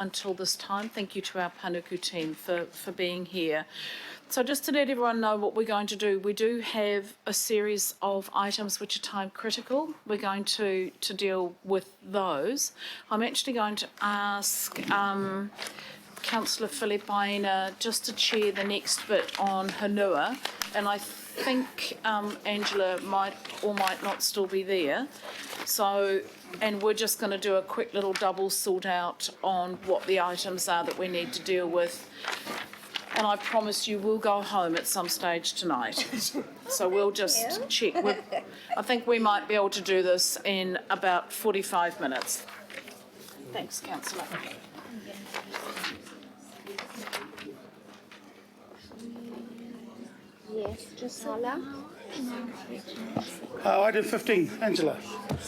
until this time. Thank you to our Panuku team for being here. So just to let everyone know what we're going to do, we do have a series of items which are time critical. We're going to deal with those. I'm actually going to ask Councillor Filipaina just to chair the next bit on Hanua, and I think Angela might or might not still be there. So, and we're just going to do a quick little double sort out on what the items are that we need to deal with. And I promise you we'll go home at some stage tonight. So we'll just check. I think we might be able to do this in about 45 minutes. Thanks, Councillor. Yes, just holla. Item 15, Angela.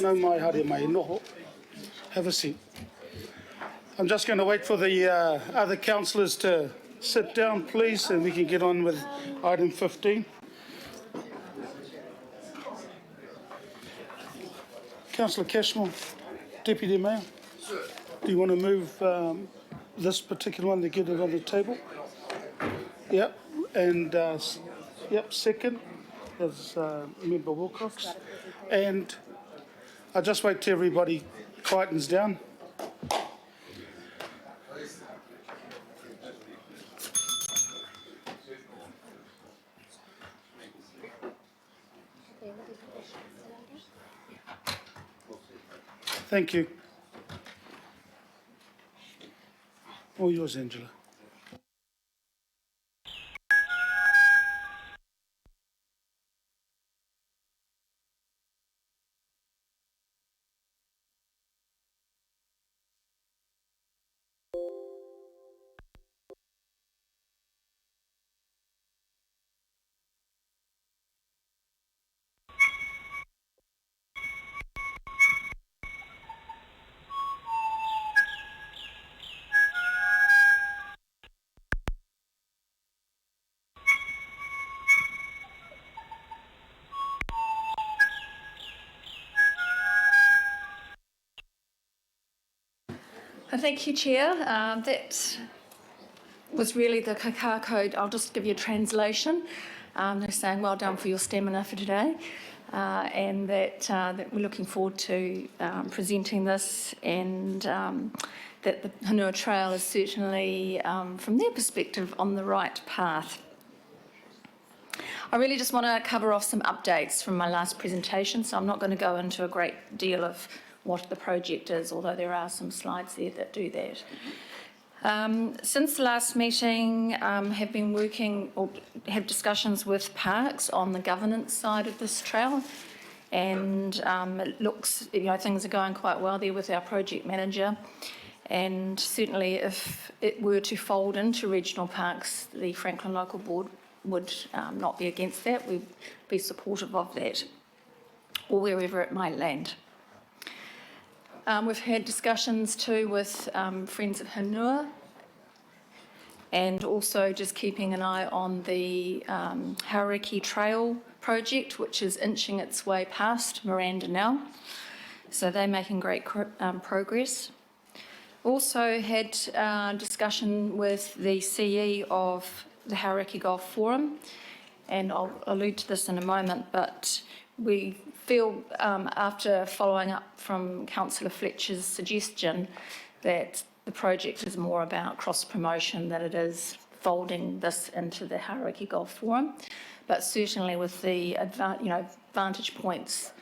No mai haere mai noho. Have a seat. I'm just going to wait for the other councillors to sit down, please, and we can get on with item 15. Councillor Cashmore, Deputy Mayor, do you want to move this particular one to get it on the table? Yep, and yep, second is Member Wilcox. And I'll just wait till everybody quietens down. Thank you. All yours, Angela. Thank you, Chair. That was really the Kakā Code. I'll just give you a translation. They're saying well done for your stamina for today, and that we're looking forward to presenting this, and that the Hanua Trail is certainly, from their perspective, on the right path. I really just want to cover off some updates from my last presentation, so I'm not going to go into a great deal of what the project is, although there are some slides there that do that. Since the last meeting, have been working or have discussions with Parks on the governance side of this trail, and it looks, things are going quite well there with our project manager, and certainly if it were to fold into regional parks, the Franklin Local Board would not be against that. We'd be supportive of that, or wherever it might land. We've had discussions too with Friends of Hanua, and also just keeping an eye on the Hauraki Trail project, which is inching its way past Miranda now. So they're making great progress. Also had discussion with the CE of the Hauraki Golf Forum, and I'll allude to this in a moment, but we feel, after following up from Councillor Fletcher's suggestion, that the project is more about cross-promotion than it is folding this into the Hauraki Golf Forum. But certainly with the vantage points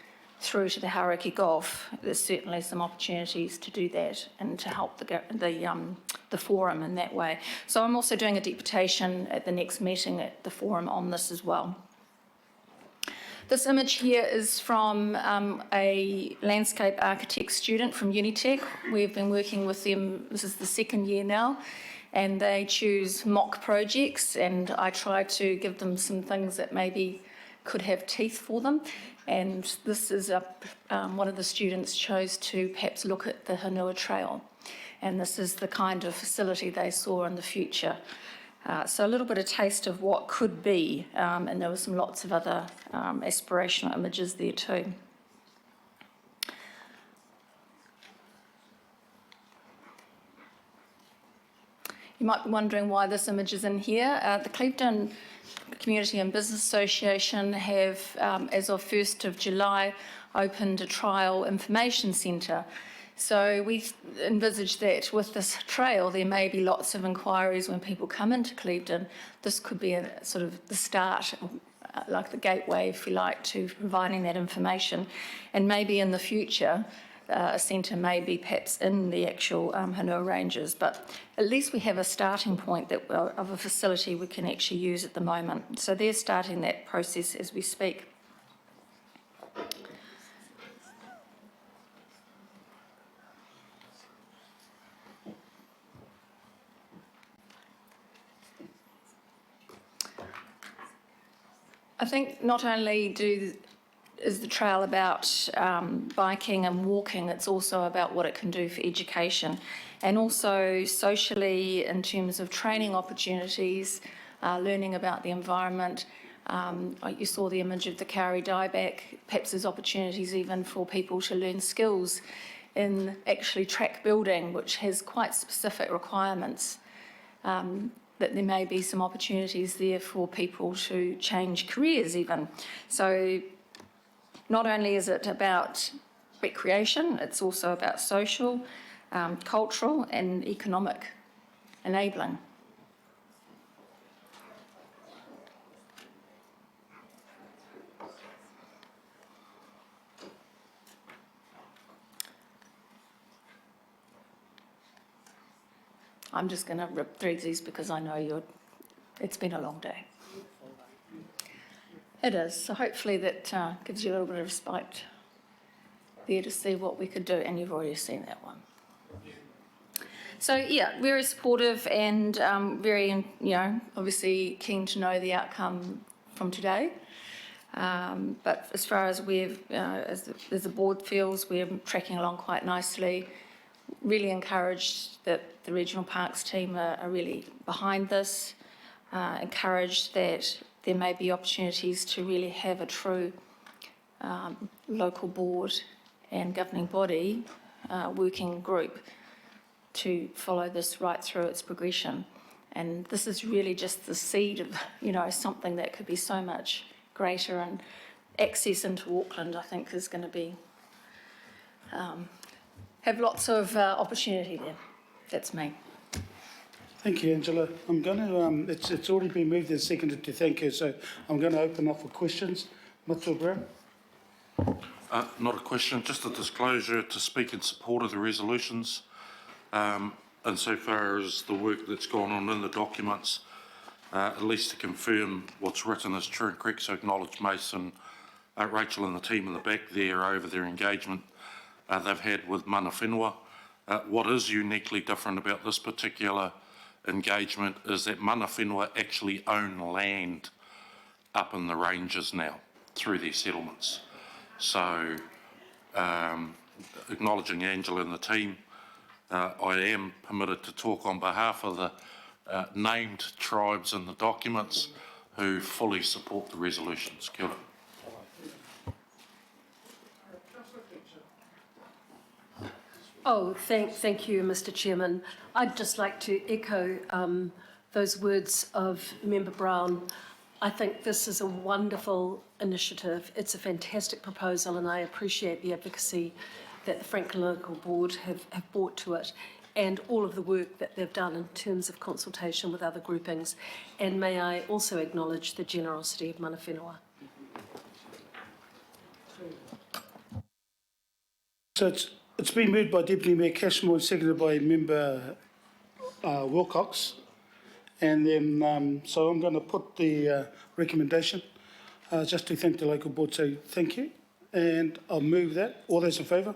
through to the Hauraki Golf, there's certainly some opportunities to do that and to help the forum in that way. So I'm also doing a deputation at the next meeting at the forum on this as well. This image here is from a landscape architect student from Unitec. We've been working with them, this is the second year now, and they choose mock projects, and I try to give them some things that maybe could have teeth for them. And this is one of the students chose to perhaps look at the Hanua Trail, and this is the kind of facility they saw in the future. So a little bit of taste of what could be, and there were lots of other aspirational images there too. You might be wondering why this image is in here. The Clevedon Community and Business Association have, as of 1st of July, opened a trial information centre. So we envisage that with this trail, there may be lots of inquiries when people come into Clevedon. This could be a sort of the start, like the gateway, if you like, to providing that information. And maybe in the future, a centre may be perhaps in the actual Hanua Ranges, but at least we have a starting point of a facility we can actually use at the moment. So they're starting that process as we speak. I think not only is the trail about biking and walking, it's also about what it can do for education and also socially in terms of training opportunities, learning about the environment. You saw the image of the Kauri dieback. Perhaps there's opportunities even for people to learn skills in actually track building, which has quite specific requirements. That there may be some opportunities there for people to change careers even. So not only is it about recreation, it's also about social, cultural and economic enabling. I'm just going to rip through these because I know it's been a long day. It is, so hopefully that gives you a little bit of respite there to see what we could do, and you've already seen that one. So yeah, very supportive and very, obviously keen to know the outcome from today. But as far as as the board feels, we're tracking along quite nicely. Really encouraged that the Regional Parks team are really behind this, encouraged that there may be opportunities to really have a true local board and governing body working group to follow this right through its progression. And this is really just the seed of, something that could be so much greater, and access into Auckland, I think, is going to be have lots of opportunity there. That's me. Thank you, Angela. I'm going to, it's already been moved and seconded to thank you, so I'm going to open up for questions. Matua Brown. Not a question, just a disclosure to speak in support of the resolutions. Insofar as the work that's gone on in the documents, at least to confirm what's written is true and correct, so acknowledge Mason, Rachel and the team in the back there over their engagement they've had with mana whenua. What is uniquely different about this particular engagement is that mana whenua actually own land up in the ranges now through their settlements. So acknowledging Angela and the team, I am permitted to talk on behalf of the named tribes in the documents who fully support the resolutions. Kia ora. Oh, thank you, Mr. Chairman. I'd just like to echo those words of Member Brown. I think this is a wonderful initiative. It's a fantastic proposal, and I appreciate the advocacy that the Franklin Local Board have brought to it, and all of the work that they've done in terms of consultation with other groupings. And may I also acknowledge the generosity of mana whenua. So it's been moved by Deputy Mayor Cashmore and seconded by Member Wilcox. And then, so I'm going to put the recommendation just to thank the local board, say thank you. And I'll move that. All those in favour?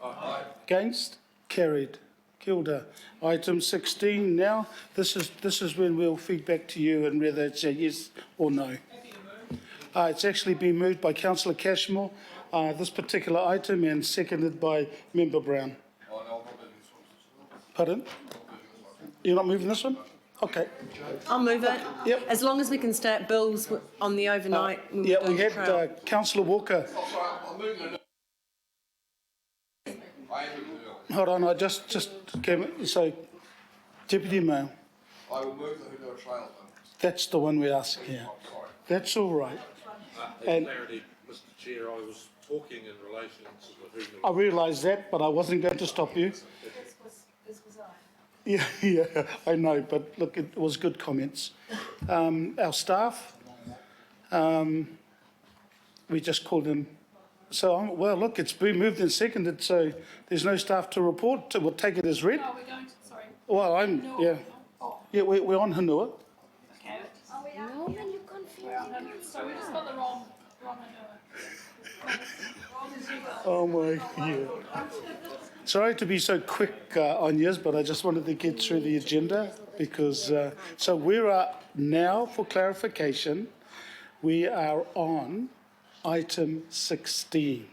Aye. Against? Carried. Kia ora. Item 16 now. This is when we'll feed back to you and whether it's a yes or no. It's actually been moved by Councillor Cashmore, this particular item, and seconded by Member Brown. Pardon? You're not moving this one? Okay. I'll move it. Yep. As long as we can stay at Bill's on the overnight. when we're Yeah, doing we the had trail. Councillor Walker. Hold on, I just came. So, Deputy Mayor. I will move the Hunua Trail. That's the one we're asking here. That's all right. And- clarity, Mr Chair, I was talking in relation to the I realise that, but I wasn't going to stop you. Yeah, yeah, I know, but look, it was good comments. Our staff, we just called them. So, well, look, it's been moved and seconded, so there's no staff to report. We'll take it as read. Oh, we're going to, sorry. Well, yeah. Yeah, we're on Hunua. Okay. No, then you confused. So we just got the wrong Oh my, yeah. Sorry to be so quick on yours, but I just wanted to get through the agenda because, so we are now, for clarification, we are on item 16.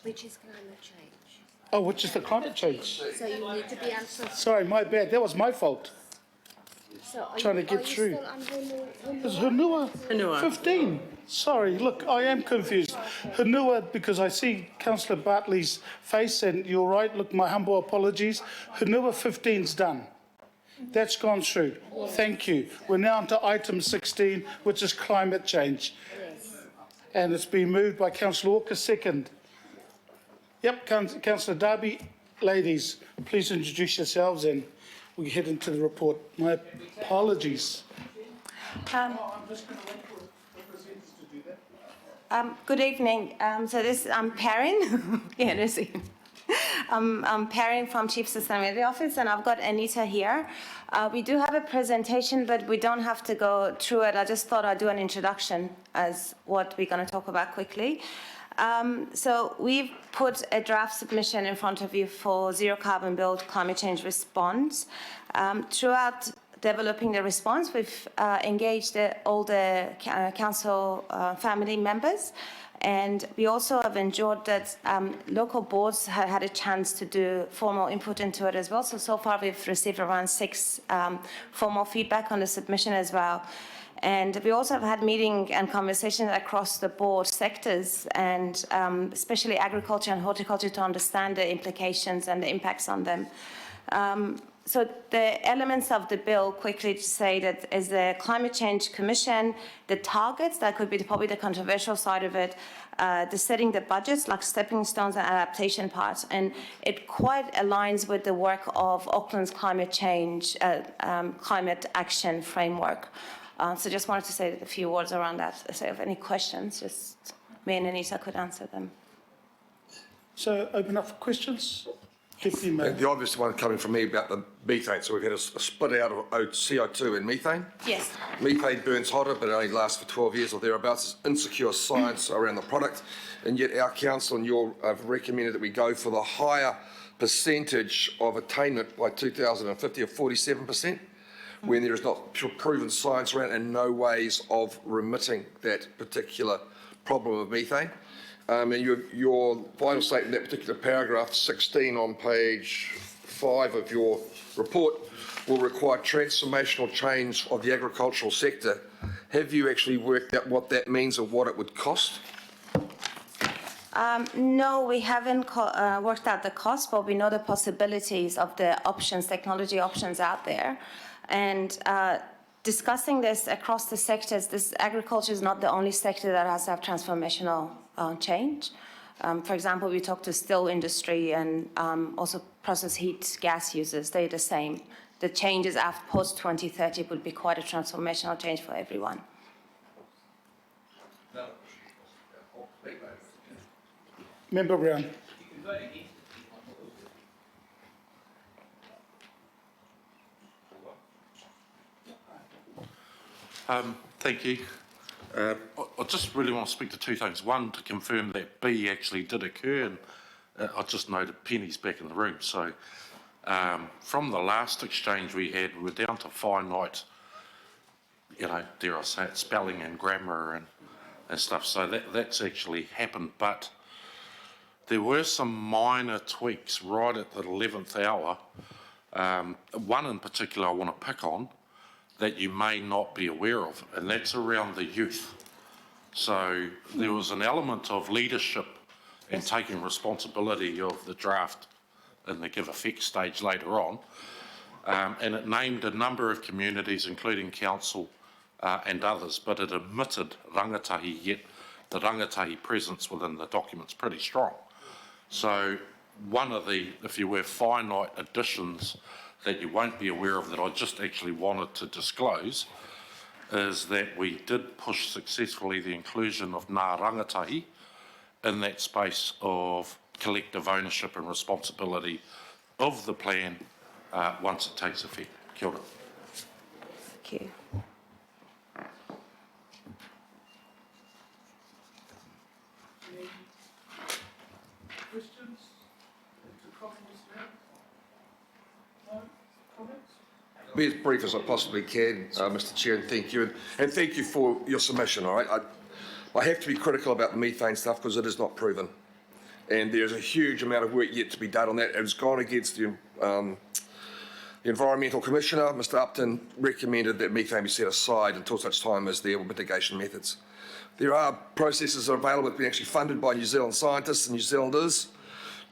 Which is climate change. Oh, which is the climate change. So you need to be answered. Sorry, my bad. That was my fault. So are Trying to you, get are you through. still on Hunua? It's Hunua. Hunua. 15. Sorry, look, I am confused. Hunua, because I see Councillor Bartley's face, and you're right, look, my humble apologies. Hunua 15's done. That's gone through. Thank you. We're now on to item 16, which is climate change. Yes. And it's been moved by Councillor Walker, second. Yep, Councillor Darby. Ladies, please introduce yourselves and we head into the report. My apologies. Good evening. I'm Perrin. Yeah, let's see. I'm Perrin from Chief Sustainability Office, and I've got Anita here. We do have a presentation, but we don't have to go through it. I just thought I'd do an introduction as what we're going to talk about quickly. So we've put a draft submission in front of you for Zero Carbon Build Climate Change Response. Throughout developing the response, we've engaged all the council family members, and we also have ensured that local boards have had a chance to do formal input into it as well. So far we've received around 6 formal feedback on the submission as well. And we also have had meetings and conversations across the board sectors, and especially agriculture and horticulture, to understand the implications and the impacts on them. So the elements of the bill, quickly to say, that is the Climate Change Commission, the targets, that could be probably the controversial side of it, the setting the budgets, like stepping stones and adaptation parts, and it quite aligns with the work of Auckland's climate change, climate action framework. So just wanted to say a few words around that. So if any questions, just me and Anita could answer them. So open up for questions. Deputy Mayor. The obvious one coming from me about the methane. So we've had a split out of CO2 and methane. Yes. Methane burns hotter, but it only lasts for 12 years or thereabouts. It's insecure science around the product. And yet our council and you have recommended that we go for the higher percentage of attainment by 2050 of 47%, when there is not proven science around and no ways of remitting that particular problem of methane. And your final statement, that particular paragraph 16 on page 5 of your report, will require transformational change of the agricultural sector. Have you actually worked out what that means or what it would cost? No, we haven't worked out the cost, but we know the possibilities of the options, technology options out there. And discussing this across the sectors, this agriculture is not the only sector that has to have transformational change. For example, we talked to steel industry and also process heat gas users. They're the same. The changes after post-2030 would be quite a transformational change for everyone. Member Brown. Thank you. I just really want to speak to 2 things. One, to confirm that B actually did occur, and I just noted Penny's back in the room. So from the last exchange we had, we were down to finite, dare I say it, spelling and grammar and stuff. So that's actually happened, but there were some minor tweaks right at the 11th hour. One in particular I want to pick on, that you may not be aware of, and that's around the youth. So there was an element of leadership and taking responsibility of the draft in the give effect stage later on. and it named a number of communities, including council and others, but it omitted rangatahi, yet the rangatahi presence within the document's pretty strong. So one of the, if you were, finite additions that you won't be aware of that I just actually wanted to disclose is that we did push successfully the inclusion of ngā rangatahi in that space of collective ownership and responsibility of the plan once it takes effect. Kia ora. Thank you. Questions? Be as brief as I possibly can, Mr Chair, and thank you. And thank you for your submission, all right? I have to be critical about the methane stuff because it is not proven. And there's a huge amount of work yet to be done on that. It's gone against the Environmental Commissioner. Mr Upton recommended that methane be set aside until such time as there were mitigation methods. There are processes that are available that have been actually funded by New Zealand scientists and New Zealanders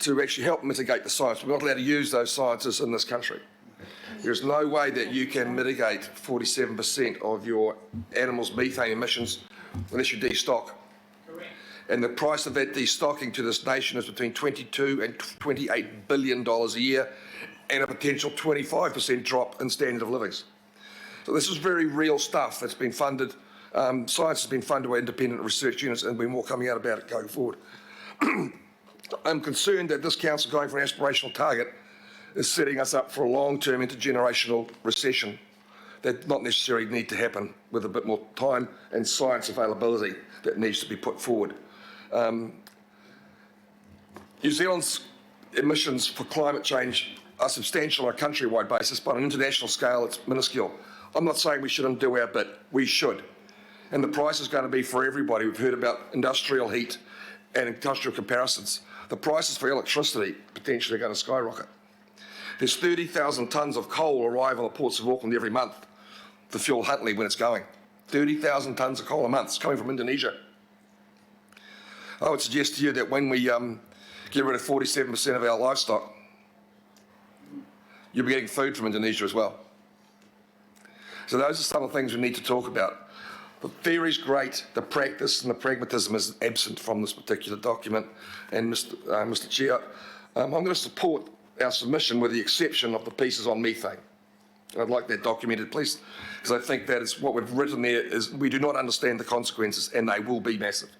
to actually help mitigate the science. We're not allowed to use those scientists in this country. There's no way that you can mitigate 47% of your animals' methane emissions unless you destock. Correct. And the price of that destocking to this nation is between $22 and $28 billion a year and a potential 25% drop in standard of living. So this is very real stuff that's been funded. Science has been funded by independent research units and there'll be more coming out about it going forward. I'm concerned that this council going for an aspirational target is setting us up for a long-term intergenerational recession that not necessarily need to happen, with a bit more time and science availability that needs to be put forward. New Zealand's emissions for climate change are substantial on a countrywide basis, but on an international scale it's minuscule. I'm not saying we shouldn't do our bit, we should. And the price is going to be for everybody. We've heard about industrial heat and industrial comparisons. The prices for electricity potentially are going to skyrocket. There's 30,000 tonnes of coal arrive on the ports of Auckland every month to fuel Huntly when it's going. 30,000 tonnes of coal a month. It's coming from Indonesia. I would suggest to you that when we get rid of 47% of our livestock, you'll be getting food from Indonesia as well. So those are some of the things we need to talk about. The theory's great, the practice and the pragmatism is absent from this particular document. And Mr Chair, I'm going to support our submission with the exception of the pieces on methane. I'd like that documented, please, because I think that is what we've written there is we do not understand the consequences and they will be massive.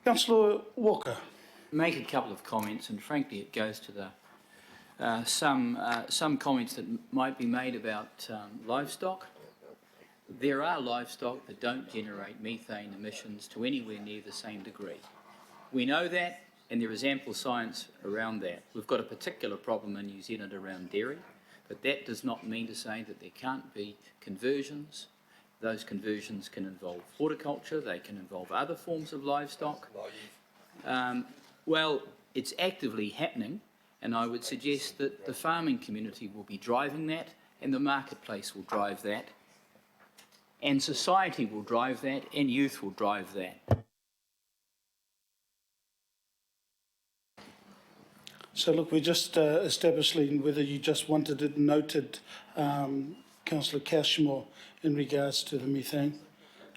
Councillor Walker. Make a couple of comments, and frankly it goes to the some comments that might be made about livestock. There are livestock that don't generate methane emissions to anywhere near the same degree. We know that, and there is ample science around that. We've got a particular problem in New Zealand around dairy, but that does not mean to say that there can't be conversions. Those conversions can involve horticulture, they can involve other forms of livestock. Well, it's actively happening, and I would suggest that the farming community will be driving that, and the marketplace will drive that, and society will drive that, and youth will drive that. So look, we're just establishing whether you just wanted it noted, Councillor Cashmore, in regards to the methane.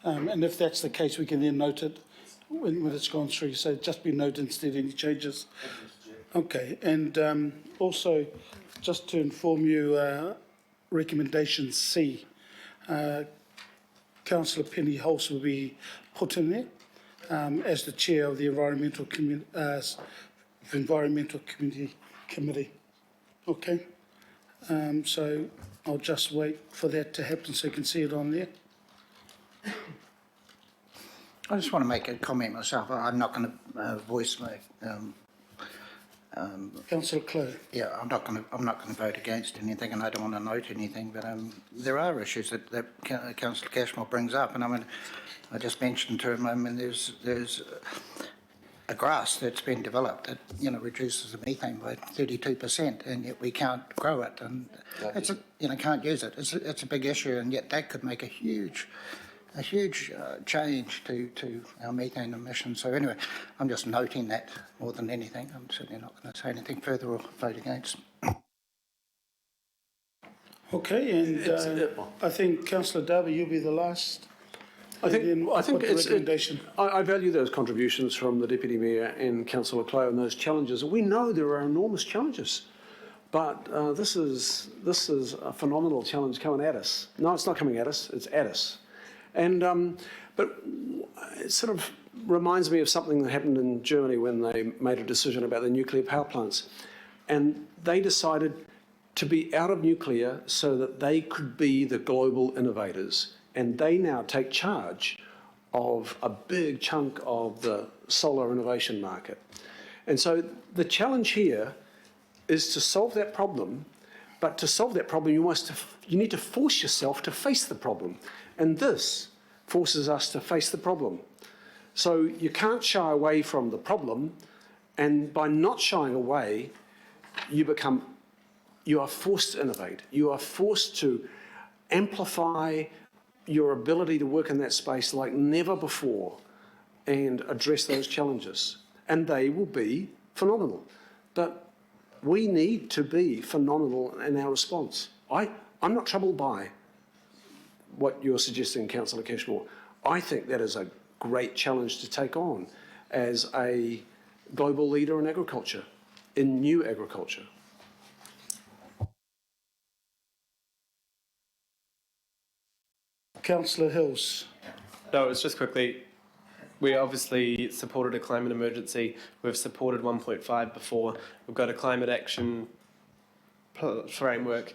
And if that's the case, we can then note it when it's gone through. So just be noted instead any changes. Okay, and also just to inform you, recommendation C, Councillor Penny Hulse will be put in there as the chair of the Environmental Community Committee. Okay, so I'll just wait for that to happen so you can see it on there. I just want to make a comment myself. I'm not going to voice my. Councillor Clough. Yeah, I'm not going to vote against anything, and I don't want to note anything. But there are issues that Councillor Cashmore brings up, and I mean, I just mentioned to him. I mean, there's a grass that's been developed that reduces the methane by 32%, and yet we can't grow it, and it's can't use it. It's a big issue, and yet that could make a huge a huge change to our methane emissions. So anyway, I'm just noting that more than anything. I'm certainly not going to say anything further or vote against. Okay, and I think Councillor Darby, you'll be the last. I think recommendation. I value those contributions from the Deputy Mayor and Councillor Clay on those challenges. We know there are enormous challenges, but this is a phenomenal challenge coming at us. No, it's not coming at us; it's at us. And but it sort of reminds me of something that happened in Germany when they made a decision about the nuclear power plants, and they decided to be out of nuclear so that they could be the global innovators. And they now take charge of a big chunk of the solar innovation market. And so the challenge here is to solve that problem, but to solve that problem, you need to force yourself to face the problem. And this forces us to face the problem. So you can't shy away from the problem, and by not shying away, you are forced to innovate. You are forced to amplify your ability to work in that space like never before and address those challenges. And they will be phenomenal. But we need to be phenomenal in our response. I'm not troubled by what you're suggesting, Councillor Cashmore. I think that is a great challenge to take on as a global leader in agriculture, in new agriculture. Councillor Hills. No, it's just quickly. We obviously supported a climate emergency. We've supported 1.5 before. We've got a climate action framework.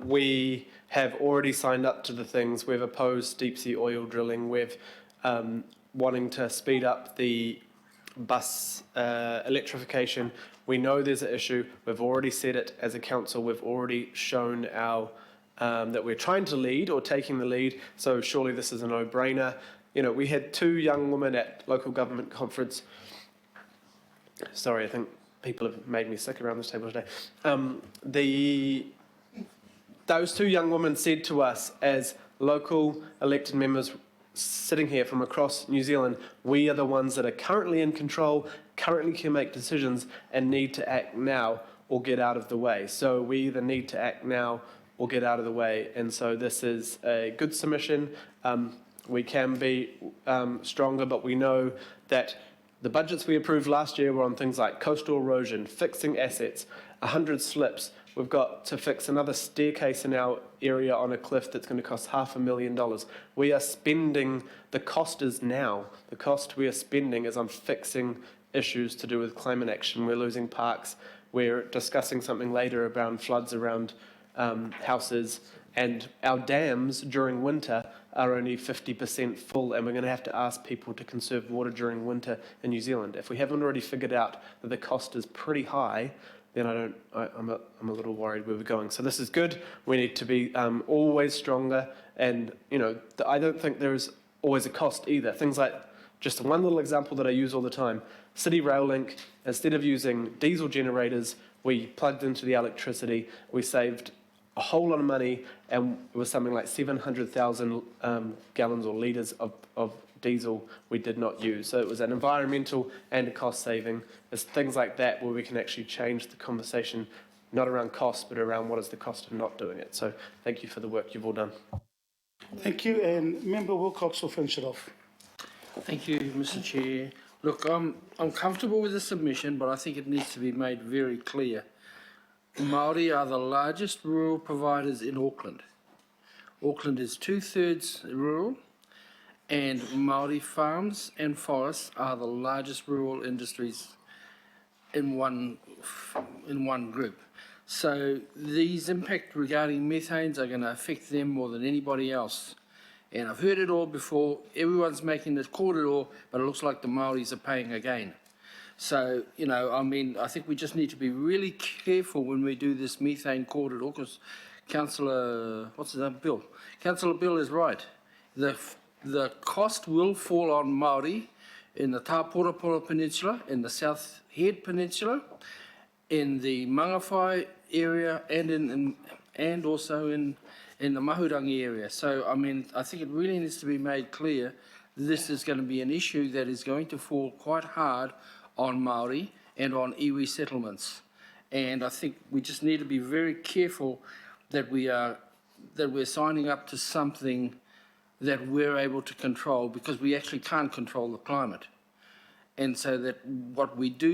We have already signed up to the things. We've opposed deep sea oil drilling. We've wanting to speed up the bus electrification. We know there's an issue. We've already said it as a council. We've already shown our that we're trying to lead or taking the lead, so surely this is a no-brainer. You know, we had 2 young women at local government conference. Sorry, I think people have made me sick around this table today. Those 2 young women said to us, as local elected members sitting here from across New Zealand, we are the ones that are currently in control, currently can make decisions, and need to act now or get out of the way. So we either need to act now or get out of the way. And so this is a good submission. We can be stronger, but we know that the budgets we approved last year were on things like coastal erosion, fixing assets, 100 slips. We've got to fix another staircase in our area on a cliff that's going to cost $500,000. We are spending, the cost is now. The cost we are spending is on fixing issues to do with climate action. We're losing parks. We're discussing something later around floods around houses, and our dams during winter are only 50% full, and we're going to have to ask people to conserve water during winter in New Zealand. If we haven't already figured out that the cost is pretty high, then I'm a little worried where we're going. So this is good. We need to be always stronger, and you know, I don't think there is always a cost either. Things like, just one little example that I use all the time, City Rail Link, instead of using diesel generators, we plugged into the electricity, we saved a whole lot of money, and it was something like 700,000 gallons or litres of diesel we did not use. So it was an environmental and a cost saving. There's things like that where we can actually change the conversation, not around cost, but around what is the cost of not doing it. So thank you for the work you've all done. Thank you, and Member Wilcox will finish it off. Thank you, Mr. Chair. Look, I'm comfortable with the submission, but I think it needs to be made very clear. Māori are the largest rural providers in Auckland. Auckland is 2/3 rural, and Māori farms and forests are the largest rural industries in one group. So these impacts regarding methanes are going to affect them more than anybody else. And I've heard it all before. Everyone's making this corridor, but it looks like the Māoris are paying again. So, you know, I mean, I think we just need to be really careful when we do this methane corridor, because Councillor Bill is right. The cost will fall on Māori in the Tāporapora Peninsula, in the South Head Peninsula, in the Mangawhai area, and in and also in the Mahurangi area. So, I mean, I think it really needs to be made clear this is going to be an issue that is going to fall quite hard on Māori and on iwi settlements. And I think we just need to be very careful that we're signing up to something that we're able to control, because we actually can't control the climate. And so that what we do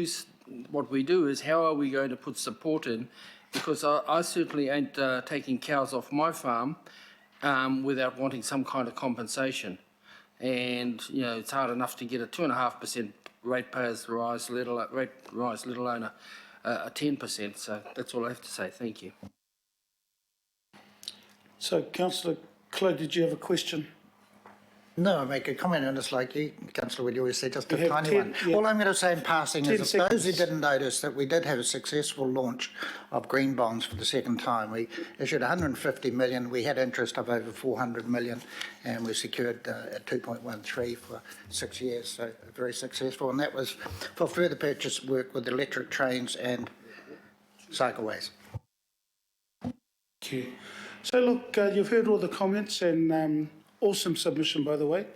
is how are we going to put support in, because I certainly ain't taking cows off my farm without wanting some kind of compensation. And, you know, it's hard enough to get a 2.5% ratepayers rise, let alone a 10%. So that's all I have to say. Thank you. So, Councillor Clow, did you have a question? No, I make a comment on this like you, Councillor Wood, you always said, just a You have tiny 10, one. yeah. All I'm going to say in passing 10 is that those who seconds. didn't notice that we did have a successful launch of green bonds for the second time. We issued 150 million, we had interest of over 400 million, and we secured a 2.13 for 6 years, so very successful. And that was for further purchase work with electric trains and cycleways. Thank you. So look, you've heard all the comments, and awesome submission, by the way.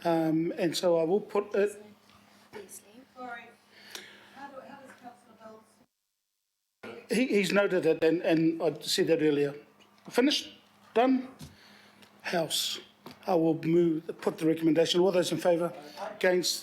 And so I will put it. He's noted it, and I said that earlier. Finished? Done? House. I will put the recommendation. All those in favour? Against?